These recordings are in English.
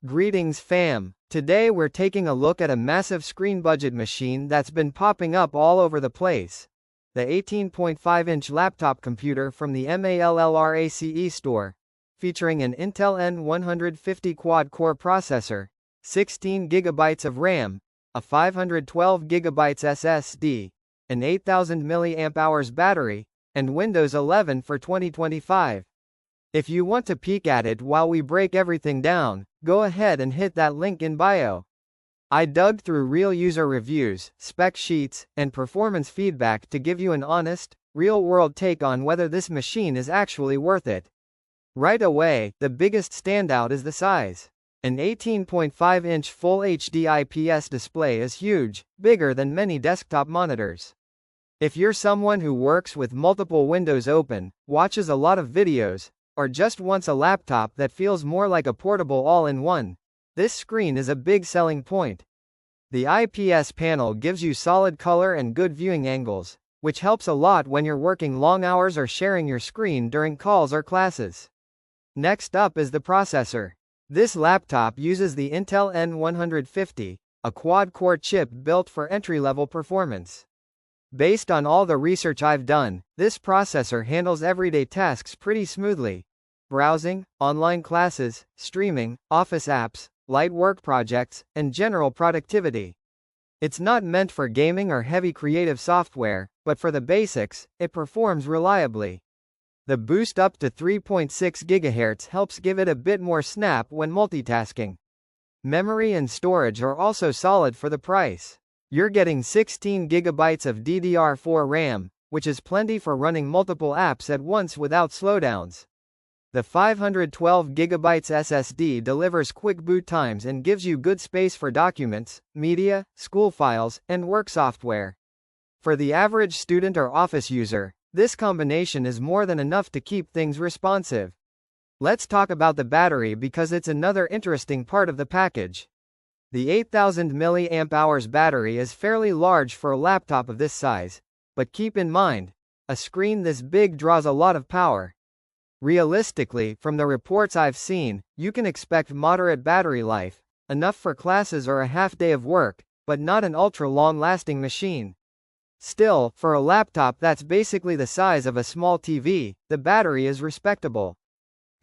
Greetings fam. Today we're taking a look at a massive screen budget machine that's been popping up all over the place. The 18.5-inch laptop computer from the MALLRACE store. Featuring an Intel N150 Quad-Core processor, 16 GB of RAM, a 512 GB SSD, an 8000 mAh battery, and Windows 11 for 2025. If you want to peek at it while we break everything down, go ahead and hit that link in bio. I dug through real user reviews, spec sheets, and performance feedback to give you an honest, real-world take on whether this machine is actually worth it. Right away, the biggest standout is the size. An 18.5-inch Full HD IPS display is huge, bigger than many desktop monitors. If you're someone who works with multiple windows open, watches a lot of videos, or just wants a laptop that feels more like a portable all-in-one, this screen is a big selling point. The IPS panel gives you solid color and good viewing angles, which helps a lot when you're working long hours or sharing your screen during calls or classes. Next up is the processor. This laptop uses the Intel N150, a quad-core chip built for entry-level performance. Based on all the research I've done, this processor handles everyday tasks pretty smoothly. Browsing, online classes, streaming, office apps, light work projects, and general productivity. It's not meant for gaming or heavy creative software, but for the basics, it performs reliably. The boost up to 3.6 GHz helps give it a bit more snap when multitasking. Memory and storage are also solid for the price. You're getting 16 GB of DDR4 RAM, which is plenty for running multiple apps at once without slowdowns. The 512 GB SSD delivers quick boot times and gives you good space for documents, media, school files, and work software. For the average student or office user, this combination is more than enough to keep things responsive. Let's talk about the battery because it's another interesting part of the package. The 8000 mAh battery is fairly large for a laptop of this size, but keep in mind, a screen this big draws a lot of power. Realistically, from the reports I've seen, you can expect moderate battery life, enough for classes or a half day of work, but not an ultra-long-lasting machine. Still, for a laptop that's basically the size of a small TV, the battery is respectable.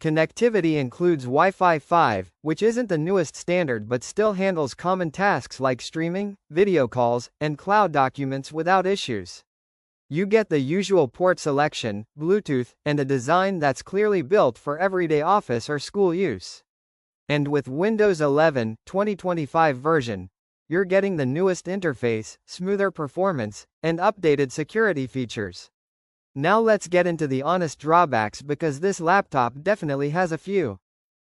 Connectivity includes Wi-Fi 5, which isn't the newest standard but still handles common tasks like streaming, video calls, and cloud documents without issues. You get the usual port selection, Bluetooth, and a design that's clearly built for everyday office or school use. And with Windows 11 2025 version, you're getting the newest interface, smoother performance, and updated security features. Now let's get into the honest drawbacks because this laptop definitely has a few.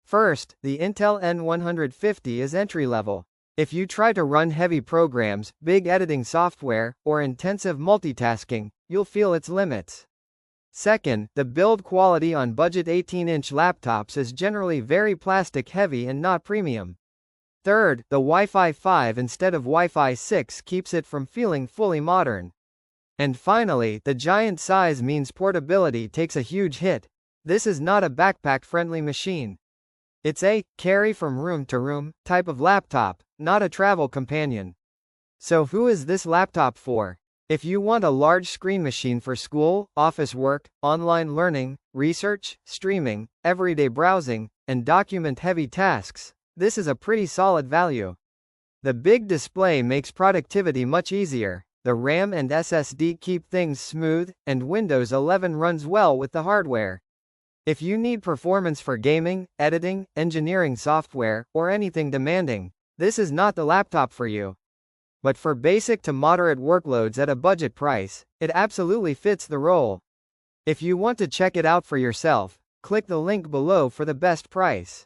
First, the Intel N150 is entry-level. If you try to run heavy programs, big editing software, or intensive multitasking, you'll feel its limits. Second, the build quality on budget 18-inch laptops is generally very plastic-heavy and not premium. Third, the Wi-Fi 5 instead of Wi-Fi 6 keeps it from feeling fully modern. And finally, the giant size means portability takes a huge hit. This is not a backpack-friendly machine. It's a carry from room to room type of laptop, not a travel companion. So who is this laptop for? If you want a large screen machine for school, office work, online learning, research, streaming, everyday browsing, and document-heavy tasks, this is a pretty solid value. The big display makes productivity much easier. The RAM and SSD keep things smooth, and Windows 11 runs well with the hardware. If you need performance for gaming, editing, engineering software, or anything demanding, this is not the laptop for you. But for basic to moderate workloads at a budget price, it absolutely fits the role. If you want to check it out for yourself, click the link below for the best price.